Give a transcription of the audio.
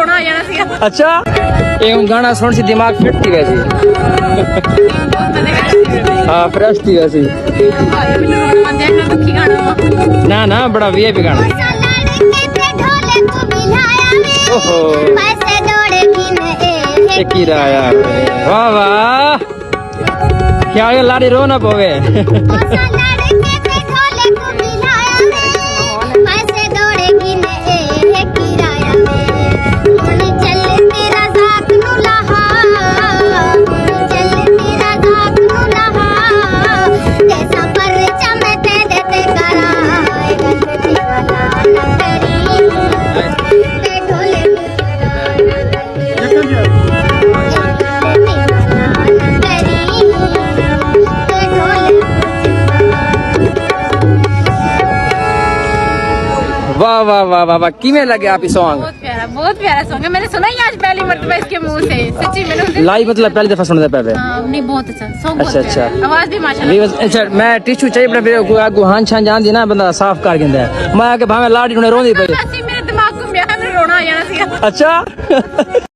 रोना आ जाना सी। अच्छा ये गाना सुन सी दिमाग फिट थी वैसे। हाँ फ्रेश थी वैसे। ना ना बड़ा वीआईपी गाना। ओहो वाह वाह क्या लाड़ी रो ना पोवे। वाह वाह वाह वाह वाह किमें लगे आप सॉन्ग? बहुत प्यारा सॉन्ग है। मैंने सुना ही आज पहली मर्तबा इसके मुंह से। सच्ची मैंने लाइव मतलब पहली दफा सुनने पे। नहीं बहुत अच्छा सॉन्ग। अच्छा अच्छा आवाज भी माशाल्लाह। अच्छा मैं टिश्यू चाहिए अपने आगू हान छान जान दी ना बंदा साफ कर दिंदा है। मैं आके भावे लाड़ी रोंदी पई मेरे दिमाग को रोना आ जाना सी। अच्छा